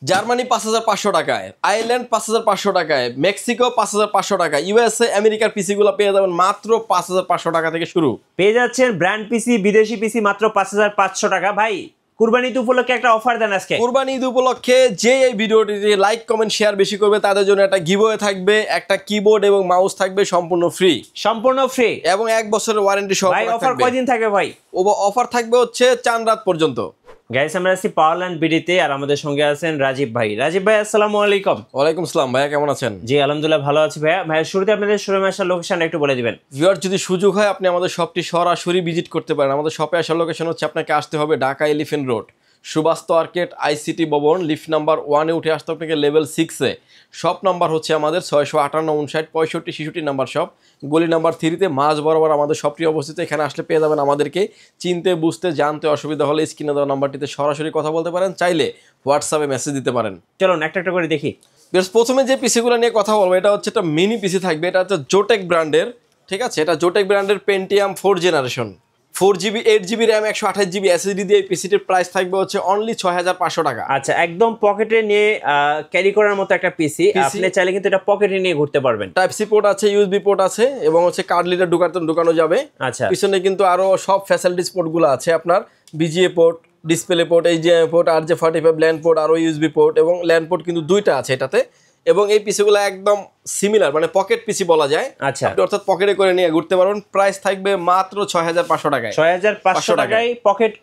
Germany 5,500 টাকায়, Ireland 5,500 টাকায়, Mexico 5,500 টাকায়, ইউএসএ আমেরিকার পিসি গুলো পেয়ে যাবেন মাত্র 5,500 টাকা থেকে শুরু। পেয়ে যাচ্ছেন ব্র্যান্ড পিসি, বিদেশি পিসি মাত্র 5,500 টাকা। ভাই কুরবানি ঈদ উপলক্ষে একটা অফার দেন আজকে। কুরবানি ঈদ উপলক্ষে যে এই ভিডিওটিতে লাইক কমেন্ট শেয়ার বেশি করবে তাদের জন্য একটা গিভওয়ে থাকবে, একটা কিবোর্ড এবং মাউস থাকবে সম্পূর্ণ ফ্রি। সম্পূর্ণ ফ্রি এবং 1 বছরের ওয়ারেন্টি সহ ভাই। অফার কয়দিন থাকে ভাই? অফার থাকবে হচ্ছে 4 রাত পর্যন্ত। গাইস আমরা আছি পাওয়ারল্যান্ড বিডিতে, আর আমাদের সঙ্গে আছেন রাজীব ভাই। রাজীব ভাই আসসালামু আলাইকুম। ওয়ালাইকুম আসসালাম ভাইয়া, কেমন আছেন? জি আলহামদুলিল্লাহ ভালো আছি ভাইয়া। ভাইয়া শুরুতে আপনাদের শোরুমে আসার লোকেশন একটু বলে দিবেন। ভিউয়ার যদি সুযোগ হয় আপনি আমাদের শপটি সরাসরি ভিজিট করতে পারেন। আমাদের শপে আসার লোকেশন হচ্ছে আপনাকে আসতে হবে Dhaka elephant road, Subastu আর্কেট, ICT ভবন, লিফট নাম্বার 1-এ উঠে আসতে আপনাকে লেভেল 6-এ। শপ নাম্বার হচ্ছে আমাদের 658, 59, 65, 66 নাম্বার শপ, গলি নাম্বার 3-তে মাঝ বরাবর আমাদের শপটি অবস্থিত। এখানে আসলে পেয়ে যাবেন আমাদেরকে। চিনতে বুঝতে জানতে অসুবিধা হলে স্ক্রিনে দেওয়া নাম্বারটিতে সরাসরি কথা বলতে পারেন, চাইলে হোয়াটসঅ্যাপে মেসেজ দিতে পারেন। চলুন একটা একটা করে দেখি। প্রথমে যে পিসিগুলো নিয়ে কথা বলবো এটা হচ্ছে একটা মিনি পিসি থাকবে। এটা হচ্ছে জোটেক ব্র্যান্ডের, ঠিক আছে? এটা জোটেক ব্র্যান্ডের Pentium 4 generation, 4GB 8GB RAM 128GB SSD দিয়ে পিসিটির প্রাইস থাকবে হচ্ছে অনলি 6,500 টাকা। আচ্ছা, একদম পকেটে নিয়ে ক্যারি করার মতো একটা পিসি। আপনি চাইলে কিন্তু এটা পকেটে নিয়ে ঘুরতে পারবেন। টাইপ সি পোর্ট আছে, ইউএসবি পোর্ট আছে এবং হচ্ছে কার্ড লিডার ঢুকানো যাবে। আচ্ছা, পিছনে কিন্তু আরো সব ফ্যাসিলিটিস পোর্টগুলো আছে আপনার, VGA port, display port, HDMI port, RJ45 land port, আরো ইউএসবি পোর্ট এবং ল্যান্ড পোর্ট কিন্তু 2টা আছে এটাতে। এবং এই পিসিগুলো একদম সিমিলার, মানে পকেট পিসি বলা যায়। আচ্ছা, আপনি অর্থাৎ পকেটে করে নিয়ে ঘুরতে পারবেন। প্রাইস থাকবে মাত্র 6,500 টাকায়। 6,500 টাকায় পকেট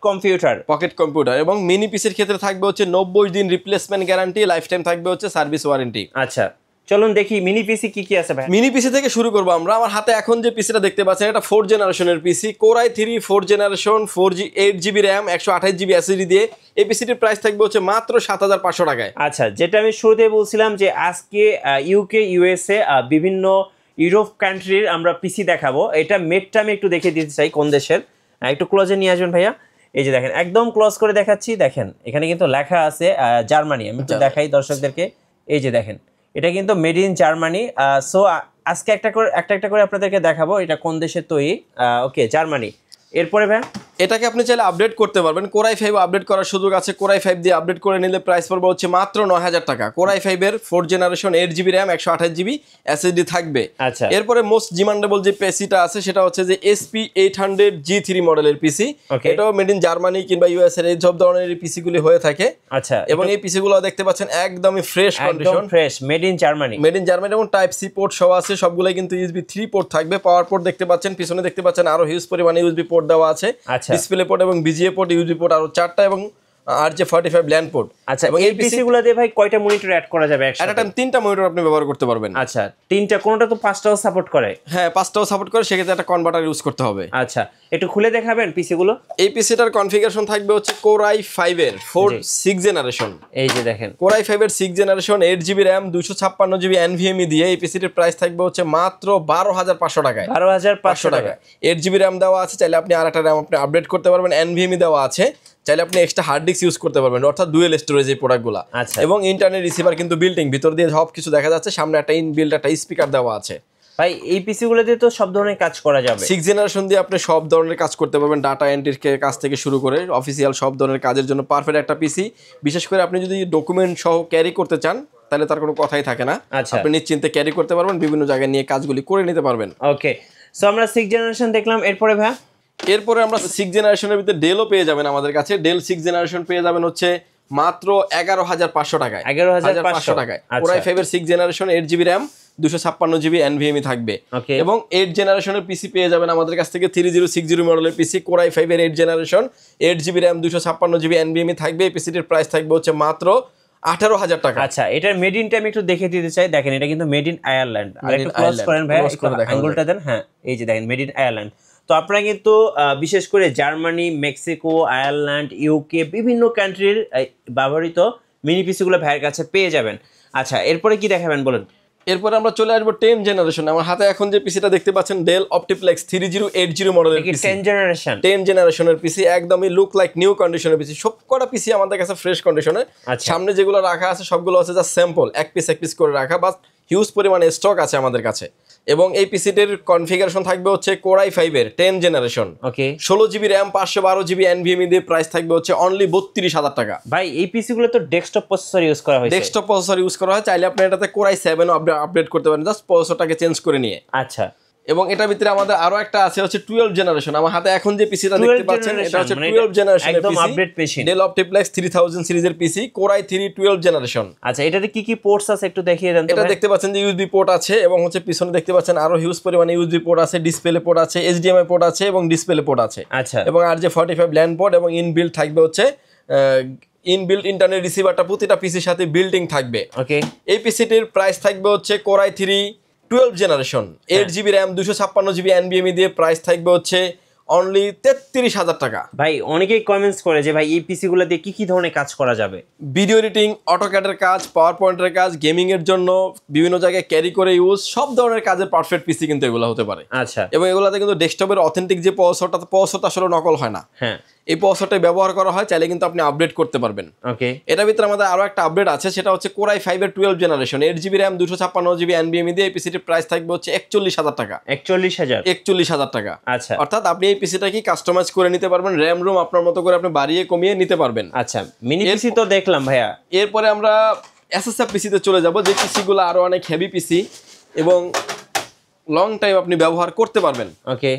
কম্পিউটার। এবং মিনি পিসির ক্ষেত্রে থাকবে হচ্ছে 90 দিন রিপ্লেসমেন্ট গ্যারান্টি, লাইফ টাইম থাকবে হচ্ছে সার্ভিস ওয়ারেন্টি। আচ্ছা চলুন দেখি মিনি পিসি কি কি আছে ভাই। মিনি পিসি থেকে শুরু করবো আমরা। আমার হাতে এখন যে পিসিটা দেখতে পাচ্ছেন এটা 4 জেনারেশনের PC, Core i3 4 generation, 8GB RAM 128GB SSD দিয়ে। এই পিসিটির প্রাইস থাকবে হচ্ছে মাত্র 7,500 টাকায়। আচ্ছা, যেটা আমি শুরুতে বলছিলাম যে আজকে ইউকে, ইউএসএ, বিভিন্ন ইউরোপ কান্ট্রির আমরা পিসি দেখাবো। এটা মেডটা আমি একটু দেখে দিতে চাই কোন দেশের। একটু ক্লোজে নিয়ে আসবেন ভাইয়া। এই যে দেখেন, একদম ক্লোজ করে দেখাচ্ছি। দেখেন এখানে কিন্তু লেখা আছে জার্মানি। আমি একটু দেখাই দর্শকদেরকে। এই যে দেখেন, এটা কিন্তু মেড ইন জার্মানি। সো আজকে একটা করে আপনাদেরকে দেখাবো এটা কোন দেশের তৈরি। ওকে, জার্মানি। এরপরে ভাই এটাকে আপনি চাইলে আপডেট করতে পারবেন। Core i5 আপডেট করার সুযোগ আছে। Core i5 দিয়ে আপডেট করে নিলে প্রাইস পড়বে হচ্ছে মাত্র 9,000 টাকা। Core i5 এর 4 generation 8GB RAM 128GB SSD থাকবে। আচ্ছা, এরপরে মোস্ট ডিমান্ডেবল যে পিসিটা আছে সেটা হচ্ছে যে SP800G3 মডেলের পিসি। এটাও মেড ইন জার্মানি কিংবা ইউএস এর এই সব ধরনের পিসি গুলি হয়ে থাকে। আচ্ছা, এবং এই পিসি গুলো দেখতে পাচ্ছেন একদমই ফ্রেশ কন্ডিশন, একদম ফ্রেশ, মেড ইন জার্মানি। এবং টাইপ সি পোর্ট সহ আছে। সবগুলাই কিন্তু ইউএসবি 3 পোর্ট থাকবে। পাওয়ার পোর্ট দেখতে পাচ্ছেন, পিছনে দেখতে পাচ্ছেন আরো হিউজ পরিমাণে ইউএসবি পোর্ট দেওয়া আছে। ডিসপ্লে পোর্ট এবং বিজিএ পোর্ট, ইউএসবি পোর্ট আরো 4টা এবং RJ45 ল্যান্ড পোর্ট। আচ্ছা, এবং এই পিসি গুলো দিয়ে ভাই কয়টা মনিটর অ্যাড করা যাবে একসাথে? একটা 3টা মনিটর আপনি ব্যবহার করতে পারবেন। আচ্ছা, 3টা, কোনটা তো 5টাও সাপোর্ট করে? হ্যাঁ, 5টাও সাপোর্ট করে, সেক্ষেত্রে একটা কনভার্টার ইউজ করতে হবে। আচ্ছা, একটু খুলে দেখাবেন পিসি গুলো। এই পিসিটার কনফিগারেশন থাকবে হচ্ছে Core i5 এর 6 জেনারেশন। এই যে দেখেন, Core i5 এর 6 generation 8GB RAM 256GB NVMe দিয়ে এই পিসিটির প্রাইস থাকবে হচ্ছে মাত্র 12,500 টাকায়। 12,500 টাকা। 8GB র্যাম দেওয়া আছে, চাইলে আপনি আরেকটা র্যাম আপনি আপডেট করতে পারবেন। NVMe দেওয়া আছে, চাইলে আপনি এক্সট্রা হার্ড ডিস্ক ইউজ করতে পারবেন, অর্থাৎ ডুয়েল স্টোরেজ এই প্রোডাক্টগুলো। আচ্ছা, এবং ইন্টারনেট রিসিভার কিন্তু বিল্ডিং ভিতর দিয়ে সব কিছু দেখা যাচ্ছে। সামনে একটা ইনবিল্ট একটা স্পিকার দেওয়া আছে। ভাই এই পিসি গুলো দিয়ে তো সব ধরনের কাজ করা যাবে। 6 জেনারেশন দিয়ে আপনি সব ধরনের কাজ করতে পারবেন, ডাটা এন্ট্রির কাজ থেকে শুরু করে অফিসিয়াল সব ধরনের কাজের জন্য পারফেক্ট একটা পিসি। বিশেষ করে আপনি যদি ডকুমেন্ট সহ ক্যারি করতে চান তাহলে তার কোনো কথাই থাকে না। আপনি নিশ্চিন্তে ক্যারি করতে পারবেন, বিভিন্ন জায়গায় নিয়ে কাজগুলি করে নিতে পারবেন। ওকে, সো আমরা 6 জেনারেশন দেখলাম। এরপরে আমরা 6 জেনারেশনের ভিতরে ডেলও পেয়ে যাবেন আমাদের কাছে। ডেল 6 জেনারেশন পেয়ে যাবেন হচ্ছে মাত্র 11,500 টাকায়। 11,500 টাকায়। Core i5 এর 6 generation 8GB RAM 256GB NVMe থাকবে। এবং 8 জেনারেশনের পিসি পেয়ে যাবেন আমাদের কাছ থেকে 3060 মডেলের পিসি। Core i5 এর 8 generation 8GB RAM 256GB NVMe থাকবে। এই পিসিটির প্রাইস থাকবে হচ্ছে মাত্র 18,000 টাকা। আচ্ছা, এটার মেড ইন টাইম একটু দেখে দিতে চাই। দেখেন এটা কিন্তু মেড ইন আয়ারল্যান্ড। আর একটু ক্লোজ করেন ভাই, আঙ্গুলটা দেন। হ্যাঁ, এই যে দেখেন মেড ইন আয়ারল্যান্ড। তো আপনারা কিন্তু বিশেষ করে জার্মানি, মেক্সিকো, আয়ারল্যান্ড, ইউকে বিভিন্ন কান্ট্রির ব্যবহৃত মিনি পিসিগুলো ভাইয়ের কাছে পেয়ে যাবেন। আচ্ছা, এরপরে কি দেখাবেন বলেন? এরপরে আমরা চলে আসবো 10 জেনারেশন। আমার হাতে এখন যে পিসিটা দেখতে পাচ্ছেন ডেল অপটিপ্লেক্স 3080 মডেলের পিসি। 10 জেনারেশনের পিসি, একদমই লুক লাইক নিউ কন্ডিশনের পিসি। সবকটা পিসি আমাদের কাছে ফ্রেশ কন্ডিশনে। সামনে যেগুলো রাখা আছে সবগুলো আছে জাস্ট স্যাম্পল, এক পিস করে রাখা, বাস হিউজ পরিমাণে স্টক আছে আমাদের কাছে। এবং এই পিসিটির কনফিগারেশন থাকবে হচ্ছে Core i5-এর 10 জেনারেশন, ওকে 16 জিবি র্যাম, 512 জিবি NVMe দিয়ে প্রাইস থাকবে হচ্ছে অনলি 32,000 টাকা। ভাই এই পিসি গুলো তো ডেস্কটপ প্রসেসর ইউজ করা হয়েছে। ডেস্কটপ প্রসেসর ইউজ করা হয়, চাইলে আপনি এটাতে Core i7 আপডেট করতে পারেন, জাস্ট প্রসেসরটাকে চেঞ্জ করে নিয়ে। আচ্ছা, এবং এটার ভিতরে আমাদের আরো একটা আছে হচ্ছে 12 জেনারেশন। আমার হাতে এখন যে পিসিটা দেখতে পাচ্ছেন এটা হচ্ছে 12 জেনারেশনের একদম পিসি, আপডেট মেশিন, Dell Optiplex 3000 সিরিজের পিসি, Core i3 12 জেনারেশন। আচ্ছা, এটাতে কি কি পোর্টস আছে একটু দেখিয়ে দেন তো এটা ভাই। দেখতে পাচ্ছেন যে ইউএসবি পোর্ট আছে এবং হচ্ছে পিছনে দেখতে পাচ্ছেন আরো হিউজ পরিমাণে ইউএসবি পোর্ট আছে, ডিসপ্লে পোর্ট আছে, HDMI পোর্ট আছে এবং ডিসপ্লে পোর্ট আছে। আচ্ছা, এবং RJ45 ল্যান্ড পোর্ট এবং ইনবিল্ট থাকবে হচ্ছে ইনবিল্ট ইন্টারনেট রিসিভারটা প্রতিটা পিসির সাথে বিল্ডিং থাকবে। ওকে এই পিসিটির প্রাইস থাকবে হচ্ছে Core i3 12 generation, 8 GB RAM, 256 GB NVMe দিয়ে প্রাইস থাকবে হচ্ছে অনলি 33,000 টাকা। ভাই অনেকেই কমেন্টস করে যে ভাই এই পিসি গুলো দিয়ে কি কি ধরনের কাজ করা যাবে? ভিডিও এডিটিং, অটোক্যাডের কাজ, পাওয়ার পয়েন্টের কাজ, গেমিং এর জন্য, বিভিন্ন জায়গায় ক্যারি করে ইউজ, সব ধরনের কাজের পারফেক্ট পিসি কিন্তু এগুলো হতে পারে। আচ্ছা, এবং এগুলোতে কিন্তু ডেস্কটপের অথেন্টিক যে প্রসেসরটা আসলে নকল হয় না, হ্যাঁ এই প্রসেসরটা ব্যবহার করা হয়, চাইলে কিন্তু আপনি আপডেট করতে পারবেন। ওকে এটার ভিতরে আমাদের আরো একটা আপডেট আছে, সেটা হচ্ছে Core i5-এর 12 generation, 8 GB RAM, 256 GB NVMe দিয়ে এই পিসিটির প্রাইস থাকবে হচ্ছে 41,000 টাকা। 41,000 টাকা। আচ্ছা, অর্থাৎ আপনি এই পিসিটা কি কাস্টমাইজ করে নিতে পারবেন, র্যাম রুম আপনার মতো করে আপনি বাড়িয়ে কমিয়ে নিতে পারবেন। আচ্ছা, মিনি পিসি তো দেখলাম ভাইয়া। এরপরে আমরা এসএসএফ পিসিতে চলে যাব, যে পিসিগুলো আরো অনেক হেভি পিসি এবং লং টাইম আপনি ব্যবহার করতে পারবেন। ওকে,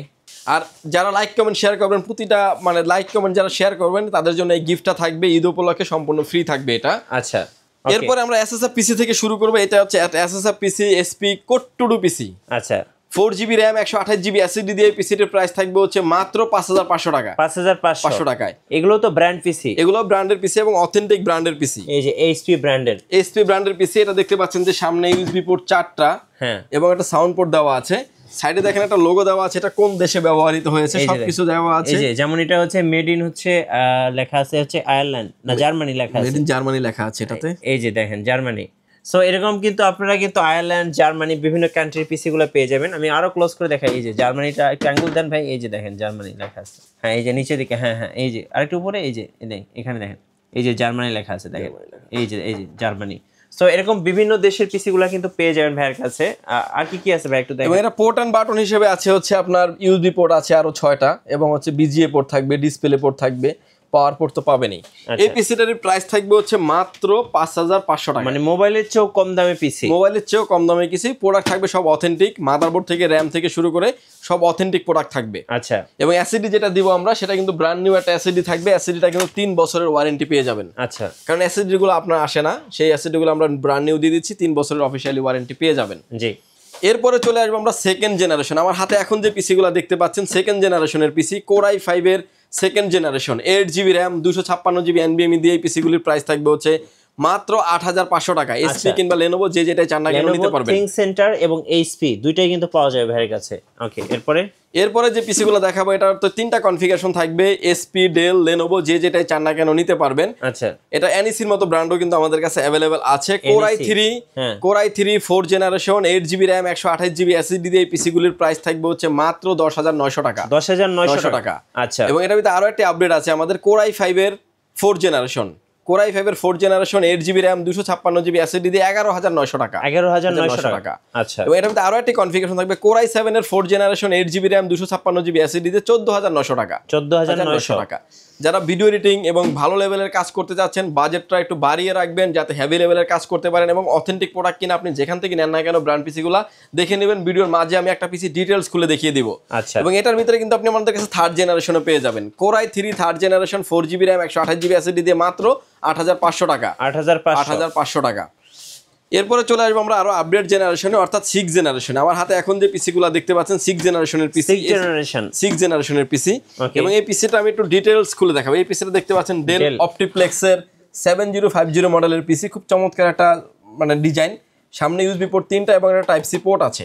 আর যারা লাইক কমেন্ট শেয়ার করবেন, প্রতিটা মানে লাইক কমেন্ট যারা শেয়ার করবেন তাদের জন্য এই গিফটটা থাকবে, ঈদ উপলক্ষে সম্পূর্ণ ফ্রি থাকবে এটা। আচ্ছা, এরপরে আমরা এসএসএফ পিসি থেকে শুরু করবো। এটা হচ্ছে SSF PC SP code to do PC, আচ্ছা 4 জিবি র্যাম, 128 জিবি এসএসডি দিয়ে পিসিটির প্রাইস থাকবে হচ্ছে মাত্র 5,500 টাকা। 5,500 টাকায়। এগুলো তো ব্র্যান্ড পিসি, এগুলো ব্র্যান্ডের পিসি এবং অথেন্টিক ব্র্যান্ডের পিসি। এই যে এইচপি ব্র্যান্ডের পিসি। এটা দেখতে পাচ্ছেন যে সামনে ইউএসবি পোর্ট 4টা, হ্যাঁ, এবং একটা সাউন্ড পোর্ট দেওয়া আছে। সাইডে দেখেন একটা লোগো দেওয়া আছে, এটা কোন দেশে ব্যবহৃত হয়েছে সবকিছু দেওয়া আছে। এই যে যেমন এটা হচ্ছে মেড ইন হচ্ছে লেখা আছে হচ্ছে আয়ারল্যান্ড না জার্মানি লেখা আছে, মেড ইন জার্মানি লেখা আছে এটাতে। এই যে দেখেন জার্মানি। সো এরকম কিন্তু আপনারা কিন্তু আয়ারল্যান্ড, জার্মানি বিভিন্ন কান্ট্রির পিসি গুলো পেয়ে যাবেন। আমি আরো ক্লোজ করে দেখাই, এই যে জার্মানিটা একটু অ্যাঙ্গেল দেন ভাই, এই যে দেখেন জার্মানি লেখা আছে, হ্যাঁ এই যে নিচের দিকে, হ্যাঁ হ্যাঁ এই যে আরেকটু উপরে, এই যে এখানে দেখেন এই যে জার্মানি লেখা আছে, দেখেন এই যে জার্মানি। সো এরকম বিভিন্ন দেশের পিসি গুলা কিন্তু পেয়ে যাবেন ভাইয়ের কাছে। আর কি কি আছে ভাই একটু দেখেন। এবং এটা পোর্ট এন্ড বাটন হিসেবে আছে হচ্ছে আপনার ইউএসবি পোর্ট আছে আরো 6টা, এবং হচ্ছে বিজিএ পোর্ট থাকবে, ডিসপ্লে পোর্ট থাকবে, পাওয়ার পোর্ট তো পাবেনই। এই পিসিটার প্রাইস থাকবে হচ্ছে মাত্র 5,500 টাকা, মানে মোবাইলের চেয়েও কম দামে পিসি। মোবাইলের চেয়েও কম দামে কিছু প্রোডাক্ট থাকবে, সব অথেন্টিক, মাদারবোর্ড থেকে র্যাম থেকে শুরু করে সব অথেন্টিক প্রোডাক্ট থাকবে। আচ্ছা, এবং এসএসডি যেটা দিব আমরা সেটা কিন্তু ব্র্যান্ড নিউ একটা এসএসডি থাকবে। এসএসডিটা কিন্তু 3 বছরের ওয়ারেন্টি পেয়ে যাবেন। আচ্ছা, কারণ এসএসডি গুলো আপনার আসে না, সেই এসএসডি গুলো আমরা ব্র্যান্ড নিউ দিয়ে দিচ্ছি, 3 বছরের অফিসিয়ালি ওয়ারেন্টি পেয়ে যাবেন। জি। এরপরে চলে আসবো আমরা সেকেন্ড জেনারেশন। আমার হাতে এখন যে পিসিগুলো দেখতে পাচ্ছেন সেকেন্ড জেনারেশনের পিসি, Core i5-এর second generation, 8 GB RAM, 256 GB NVMe দিয়ে এই পিসিগুলির প্রাইস থাকবে হচ্ছে মাত্র 8,500 টাকা। এসপি কিংবা লেনোভো যে যেটা চান না কেন নিতে পারবেন। থিং সেন্টার এবং এইচপি দুইটাই কিন্তু পাওয়া যাবে ভাইয়ের কাছে। ওকে, এরপরে যে পিসিগুলো দেখাবো এটার তো 3টা কনফিগারেশন থাকবে, এসপি, ডেল, লেনোভো যে যেটাই চান না কেন নিতে পারবেন। আচ্ছা, এটা এনইসির মতো ব্র্যান্ডও কিন্তু আমাদের কাছে অ্যাভেলেবেল আছে। Core i3 4 generation, 8 GB RAM, 128 GB SSD দিয়ে এই পিসিগুলির প্রাইস থাকবে হচ্ছে মাত্র 10,900 টাকা। 10,900 টাকা। আচ্ছা, এবং এটার ভিতরে আরো একটা আপডেট আছে আমাদের Core i5-এর 4 generation, Core i5-এর 4 generation, 8 GB RAM, 256 GB SSD দিয়ে 11,900 টাকা। 11,900 টাকা। আচ্ছা, এবং এটার ভিতরে আরো একটা কনফিগারেশন থাকবে Core i7-এর 4 generation, 8 GB RAM, 256 GB SSD দিয়ে 14,900 টাকা। 14,900 টাকা। যারা ভিডিও এডিটিং এবং ভালো লেভেলের কাজ করতে চাচ্ছেন, বাজেটটা একটু বাড়িয়ে রাখবেন যাতে হেভি লেভেলের কাজ করতে পারেন, এবং অথেন্টিক প্রোডাক্ট কিনা আপনি যেখান থেকে নেন না কেন ব্র্যান্ড পিসিগুলো দেখে নেবেন। ভিডিওর মাঝে আমি একটা পিসি ডিটেলস খুলে দেখিয়ে দিব। আচ্ছা, এবং এটার ভিতরে কিন্তু আপনি আমাদের কাছে থার্ড জেনারেশনে পেয়ে যাবেন। Core i3 third generation, 4 GB RAM, 128 GB SSD দিয়ে মাত্র 8,500 টাকা। 8,500 টাকা। এরপরে চলে আসবো আমরা আরো আপডেট জেনারেশনে, অর্থাৎ 6 জেনারেশনে। আমার হাতে এখন যে পিসিগুলো দেখতে পাচ্ছেন 6 জেনারেশনের পিসি, 6 জেনারেশনের পিসি। এবং এই পিসিটা আমি একটু ডিটেইলস খুলে দেখাবো। এই পিসিটা দেখতে পাচ্ছেন Dell Optiplex-এর 7050 মডেলের পিসি, খুব চমৎকার একটা মানে ডিজাইন। সামনে ইউএসবি পোর্ট 3টা এবং একটা টাইপ সি পোর্ট আছে।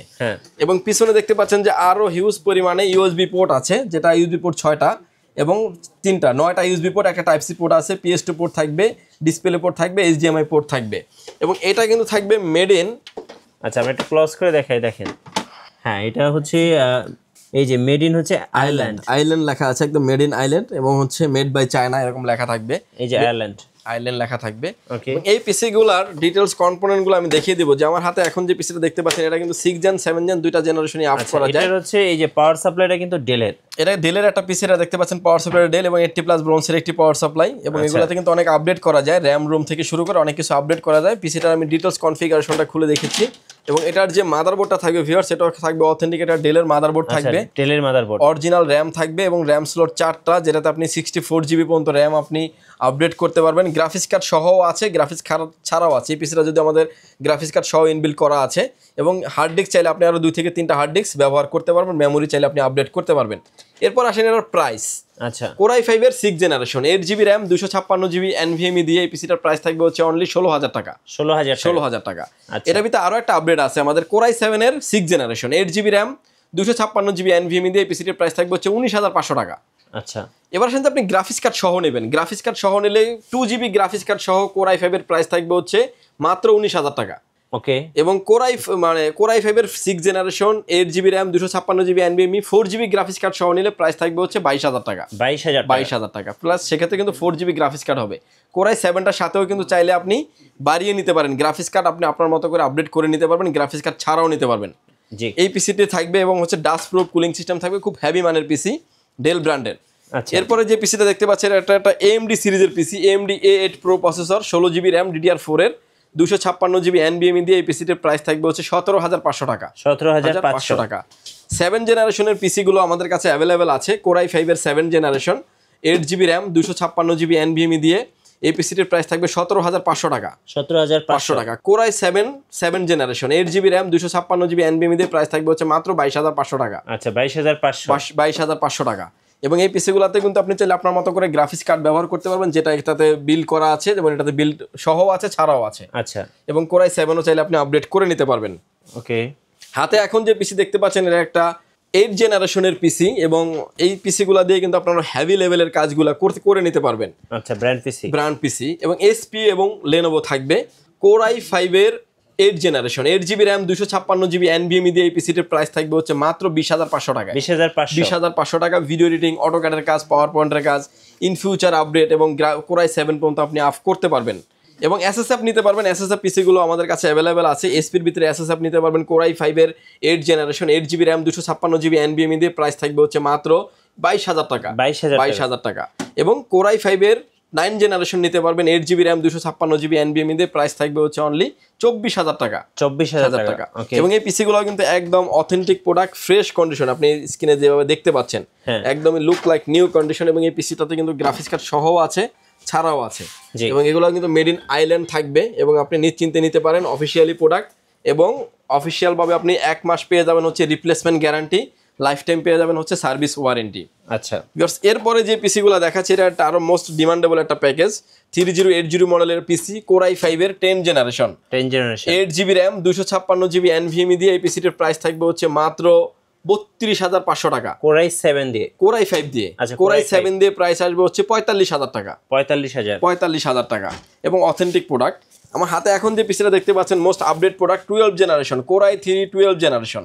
এবং পিছনে দেখতে পাচ্ছেন যে আরো হিউজ পরিমাণে ইউএসবি পোর্ট আছে, যেটা ইউএসবি পোর্ট 6টা এবং 9টা ইউএসবি পোর্ট, একটা টাইপ সি পোর্ট আছে, PS2 পোর্ট থাকবে, ডিসপ্লে পোর্ট থাকবে, HDMI পোর্ট থাকবে। এবং এটা কিন্তু থাকবে মেড ইন, আচ্ছা আমি একটু ক্লোজ করে দেখাই, দেখেন হ্যাঁ এটা হচ্ছে এই যে মেড ইন হচ্ছে আয়ারল্যান্ড লেখা আছে, একদম মেড ইন আইল্যান্ড, এবং হচ্ছে মেড বাই চায়না এরকম লেখা থাকবে। এই যে আয়ারল্যান্ড আইল্যান্ড লেখা থাকবে। ওকে, এবং এই পিসি গুলার ডিটেলস কম্পোনেন্ট গুলো আমি দেখিয়ে দিব যে আমার হাতে এখন যে পিসিটা দেখতে পাচ্ছেন এটা কিন্তু 6 জেন 7 জেন দুইটা জেনারেশনই আপ করা যায়। এটা হচ্ছে এই যে পাওয়ার সাপ্লাইটা কিন্তু ডেলের, এটা ডেলের একটা পিসি, এটা দেখতে পাচ্ছেন পাওয়ার সাপ্লাই ডেল এবং 80+ ব্রোঞ্জের একটি পাওয়ার সাপ্লাই, এবং এগুলাতে কিন্তু অনেক আপডেট করা যায়, র্যাম রুম থেকে শুরু করে অনেক কিছু আপডেট করা যায়। পিসিটার আমি ডিটেলস কনফিগারেশনটা খুলে দেখেছি, এবং এটার যে মাদারবোর্ডটা থাকবে ভিউয়ার্স সেটাও থাকবে অথেন্টিক, এটা ডেলের মাদারবোর্ড থাকবে, ডেলের মাদারবোর্ড, অরিজিনাল র্যাম থাকবে এবং র্যাম স্লট 4টা, যেটাতে আপনি 64 জিবি পর্যন্ত র্যাম আপনি আপডেট করতে পারবেন। গ্রাফিক্স কার্ড সহও আছে, গ্রাফিক্স কার্ড ছাড়াও আছে। এই পিসিটা যদি আমাদের গ্রাফিক্স কার্ড সহ ইনবিল্ড করা আছে, এবং হার্ড ডিস্ক চাইলে আপনি আরও 2 থেকে 3টা হার্ড ডিস্ক ব্যবহার করতে পারবেন, মেমোরি চাইলে আপনি আপডেট করতে পারবেন। এরপর আসেন এর প্রাইস। আচ্ছা, Core i5 এর 6 generation 8 GB RAM 256 GB NVMe দিয়ে এই পিসিটার প্রাইস থাকবে হচ্ছে অনলি 16,000 টাকা। 16,000 টাকা। এটা ভিতরে আরো একটা আপডেট আছে আমাদের Core i7 এর 6 generation 8 GB RAM 256 GB NVMe দিয়ে এই পিসিটার প্রাইস থাকবে হচ্ছে 19,500 টাকা। আচ্ছা, এবার শুনতে আপনি গ্রাফিক্স কার্ড সহ নেবেন, গ্রাফিক্স কার্ড সহ নিলে 2 জিবি গ্রাফিক্স কার্ড সহ Core i5 এর প্রাইস থাকবে হচ্ছে মাত্র 19,000 টাকা। ওকে, এবং Core i5 এর 6 generation 8 GB RAM 256 GB NVMe 4 GB graphics card সহ নিলে প্রাইস থাকবে হচ্ছে 22,000 টাকা। 22,000 টাকা প্লাস সেক্ষেত্রে কিন্তু 4 জিবি গ্রাফিক্স কার্ড হবে। Core i7টার সাথেও কিন্তু চাইলে আপনি বাড়িয়ে নিতে পারেন, গ্রাফিক্স কার্ড আপনি আপনার মতো করে আপডেট করে নিতে পারবেন, গ্রাফিক্স কার্ড ছাড়াও নিতে পারবেন। জি, এই পিসিতে থাকবে এবং হচ্ছে ডাস্ট প্রুফ কুলিং সিস্টেম থাকবে, খুব হেভি মানের পিসি, ডেল ব্র্যান্ডের। আচ্ছা, এরপরে যে পিসিটা দেখতে পাচ্ছেন এটা একটা AMD সিরিজের পিসি, AMD A8 Pro processor 16 GB RAM DDR4 এর 256 জিবি NVMe দিয়ে এই পিসিটির প্রাইস থাকবে হচ্ছে 17,500 টাকা। 17,500 টাকা। 7 জেনারেশনের পিসি গুলো আমাদের কাছে অ্যাভেলেবেল আছে। Core i5 এর 7 generation 8 GB RAM 256 GB NVMe দিয়ে এই পিসিটির প্রাইস থাকবে 17,500 টাকা। 17,500 টাকা। Core i7 7 generation 8 GB RAM 256 GB NVMe দিয়ে প্রাইস থাকবে হচ্ছে মাত্র 22,500 টাকা। আচ্ছা, 22,500 22,500 টাকা। এবং এই পিসিগুলোতে কিন্তু আপনি চাইলে আপনার মতো করে গ্রাফিক্স কার্ড ব্যবহার করতে পারবেন, যেটা এটাতে বিল্ড করা আছে এবং এটাতে বিল্ড সহ আছে ছাড়াও আছে। আচ্ছা, এবং Core i7ও চাইলে আপনি আপডেট করে নিতে পারবেন। ওকে, হাতে এখন যে পিসি দেখতে পাচ্ছেন এটা একটা 8 জেনারেশনের পিসি, এবং এই পিসিগুলো দিয়ে কিন্তু আপনারা হেভি লেভেলের কাজগুলো করে নিতে পারবেন। আচ্ছা, ব্র্যান্ড পিসি এবং SP এবং Lenovo থাকবে। Core i5 এর 8 generation 8 GB RAM 256 GB NVMe দিয়ে এই পিসিটির প্রাইস থাকবে হচ্ছে মাত্র 20,500 টাকা। 20,500 টাকা। ভিডিও এডিটিং, অটোক্যাডের কাজ, পাওয়ার পয়েন্টের কাজ, ইন ফিউচার আপডেট এবং Core i7 পর্যন্ত আপনি আপ করতে পারবেন। এবং SSF নিতে পারবেন, SSF পিসিগুলো আমাদের কাছে অ্যাভেলেবেল আছে। SP-র ভিতরে SSF নিতে পারবেন। Core i5 এর 8 generation 8 GB RAM 256 GB NVMe দিয়ে প্রাইস থাকবে হচ্ছে মাত্র 22,000 টাকা। 22,000 টাকা। এবং Core i5 এর 9 জেনারেশন নিতে পারবেন 8 জিবি র্যাম 256 জিবি NVMe দিয়ে প্রাইস থাকবে হচ্ছে অনলি 24,000 টাকা। 24,000 টাকা। এবং এই পিসিগুলো কিন্তু একদম অথেন্টিক প্রোডাক্ট, ফ্রেশ কন্ডিশন, আপনি স্ক্রিনে যেভাবে দেখতে পাচ্ছেন একদমই লুক লাইক নিউ কন্ডিশন। এবং এই পিসিটাতে কিন্তু গ্রাফিক্স কার্ড সহ আছে ছাড়াও আছে, এবং এগুলো কিন্তু মেড ইন আইল্যান্ড থাকবে, এবং আপনি নিশ্চিন্তে নিতে পারেন অফিসিয়ালি প্রোডাক্ট। এবং অফিসিয়াল ভাবে আপনি 1 মাস পেয়ে যাবেন হচ্ছে রিপ্লেসমেন্ট গ্যারান্টি, লাইফ টাইম পেয়ে যাবেন হচ্ছে সার্ভিস ওয়ারেন্টি। আচ্ছা, এরপরে যে পিসিগুলো দেখাচ্ছে এটা একটা আরো মোস্ট ডিমান্ডেবল একটা প্যাকেজ, 3080 মডেলের পিসি Core i5 এর 10 generation 8 GB RAM 256 GB NVMe দিয়ে এই পিসিটির প্রাইস থাকবে হচ্ছে মাত্র 32,500 টাকা। Core i7 দিয়ে, Core i5 দিয়ে। আচ্ছা, Core i7 দিয়ে প্রাইস আসবে হচ্ছে 45,000 টাকা। 45,000 টাকা। এবং অথেন্টিক প্রোডাক্ট। আমার হাতে এখন যে পিসিটা দেখতে পাচ্ছেন most update product 12 generation Core i3 12 generation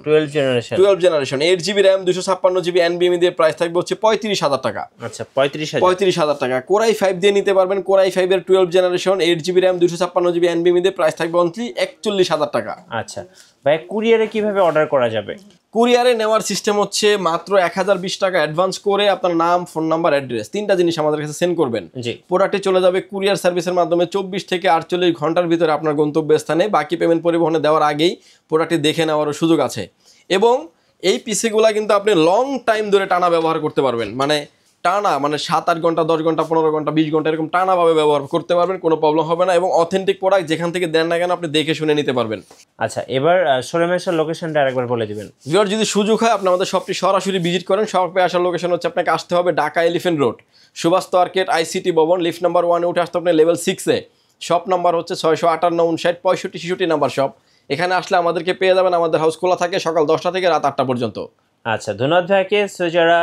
8 GB RAM 256 GB NVMe দিয়ে প্রাইস থাকবে হচ্ছে 35,000 টাকা। আচ্ছা, 35,000 টাকা। Core i5 দিয়ে নিতে পারবেন। Core i5 এর 12 generation 8 GB RAM 256 GB NVMe দিয়ে প্রাইস থাকবে অনলি 41,000 টাকা। আচ্ছা ভাই, কুরিয়ারে কিভাবে অর্ডার করা যাবে? কুরিয়ারে নেওয়ার সিস্টেম হচ্ছে মাত্র 1,020 টাকা অ্যাডভান্স করে আপনার নাম, ফোন নাম্বার, অ্যাড্রেস 3টা জিনিস আমাদের কাছে সেন্ড করবেন। প্রোডাক্টে চলে যাবে কুরিয়ার সার্ভিসের মাধ্যমে 24 থেকে 48 ঘন্টার ভিতরে আপনার গন্তব্যস্থানে। বাকি পেমেন্ট পরিবহনে দেওয়ার আগেই প্রোডাক্টটি দেখে নেওয়ারও সুযোগ আছে। এবং এই পিসিগুলা কিন্তু আপনি লং টাইম ধরে টানা ব্যবহার করতে পারবেন, মানে টানা 7-8 ঘন্টা, 10 ঘন্টা, 15 ঘন্টা, 20 ঘন্টা এরকম টানাভাবে ব্যবহার করতে পারবেন, কোনো প্রবলেম হবে না। এবং অথেন্টিক প্রোডাক্ট যেখান থেকে দেন না কেন আপনি দেখে শুনে নিতে পারবেন। আচ্ছা, এবার শোরুমের লোকেশনটা আরেকবার বলে দিবেন। ভিউয়ার যদি সুযোগ হয় আপনি আমাদের শপটি সরাসরি ভিজিট করেন, শপে আসার লোকেশন হচ্ছে আপনাকে আসতে হবে Dhaka elephant road, Subastu arcade, ICT ভবন, লিফট নাম্বার 1-এ উঠে আসতে আপনি লেভেল 6-এ। শপ নাম্বার হচ্ছে 658, 59, 65, 66 নাম্বার শপ। এখানে আসলে আমাদেরকে পেয়ে যাবেন। আমাদের হাউস খোলা থাকে সকাল 10টা থেকে রাত 8টা পর্যন্ত। আচ্ছা, ধন্যবাদ ভাইকে। সো যারা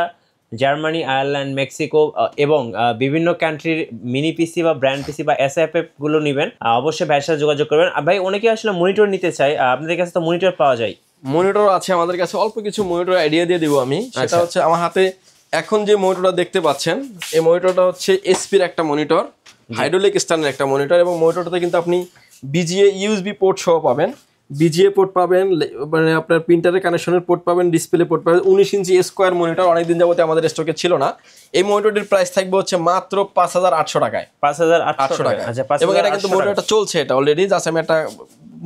জার্মানি, আয়ারল্যান্ড, মেক্সিকো এবং বিভিন্ন কান্ট্রির মিনি পিসি বা ব্র্যান্ড পিসি বা SFF গুলো নেবেন, অবশ্যই ভাইয়ের সাথে যোগাযোগ করবেন। ভাই, অনেকে আসলে মনিটর নিতে চায়, আপনাদের কাছে তো মনিটর পাওয়া যায়? মনিটর আছে আমাদের কাছে, অল্প কিছু মনিটর আইডিয়া দিয়ে দিব আমি। সেটা হচ্ছে আমার হাতে এখন যে মনিটরটা দেখতে পাচ্ছেন, এই মনিটরটা হচ্ছে SP-র একটা মনিটর, হাইড্রোলিক স্ট্যান্ডের একটা মনিটর, এবং মনিটরটাতে কিন্তু আপনি বিজিএ ইউএসবি পোর্ট সহ পাবেন, বিজিএ পোর্ট পাবেন, মানে আপনার প্রিন্টারের কানেকশনের পোর্ট পাবেন, ডিসপ্লে পোর্ট পাবেন। 19 ইঞ্চি স্কোয়ার মনিটর, অনেকদিন যাবতে আমাদের স্টকে ছিল না। এই মনিটরটির প্রাইস থাকবে হচ্ছে মাত্র 5,800 টাকায়। 5,800 টাকা। আচ্ছা, এবং এটা কিন্তু মনিটরটা চলছে, এটা অলরেডি জাস্ট আমি একটা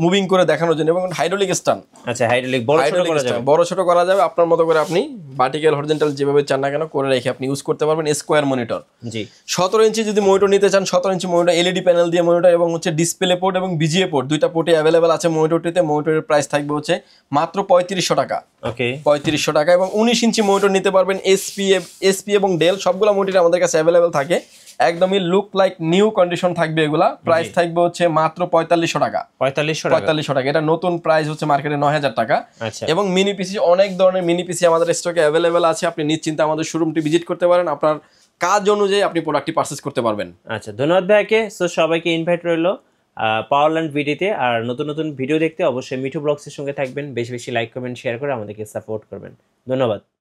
মুভিং করে দেখানোর জন্য। এবং হাইড্রোলিক স্ট্যান্ড, আচ্ছা হাইড্রোলিক বড় ছোট করা যাবে, বড় ছোট করা যাবে আপনার মতো করে, আপনি ভার্টিক্যাল হরিজন্টাল যেভাবে চান না কেন করে রেখে আপনি ইউজ করতে পারবেন। স্কোয়ার মনিটর, জি 17 ইঞ্চি যদি মনিটর নিতে চান, 17 ইঞ্চি মনিটর, এলইডি প্যানেল দিয়ে মনিটর, এবং হচ্ছে ডিসপ্লে পোর্ট এবং বিজিএ পোর্ট দুইটা পোর্টে অ্যাভেলেবেল আছে মনিটরটিতে। মনিটরের প্রাইস থাকবে হচ্ছে মাত্র 3500 টাকা। ওকে 3500 টাকা। এবং 19 ইঞ্চি মনিটর নিতে পারবেন, এসপি এবং ডেল সবগুলো মনিটর আমাদের কাছে অ্যাভেলেবেল থাকে, একদমই লুক লাইক নিউ কন্ডিশন থাকবে এগুলা। প্রাইস থাকবে হচ্ছে মাত্র 4500 টাকা। 4500 টাকা, এটা নতুন প্রাইস হচ্ছে মার্কেটে 9000 টাকা। আচ্ছা এবং মিনি পিসি, অনেক ধরনের মিনি পিসি আমাদের স্টকে অ্যাভেলেবেল আছে, আপনি নিশ্চিন্তে আমাদের শোরুমটি ভিজিট করতে পারেন, আপনার কাজ অনুযায়ী আপনি প্রোডাক্টটি পারচেজ করতে পারবেন। আচ্ছা, ধন্যবাদ ভাইকে। সো সবাইকে ইনভাইট রইলো পাওয়ারল্যান্ড ভিডিওতে। আর নতুন নতুন ভিডিও দেখতে অবশ্যই মিঠু ব্লগসের সঙ্গে থাকবেন, বেশি বেশি লাইক কমেন্ট শেয়ার করে আমাদেরকে সাপোর্ট করবেন। ধন্যবাদ।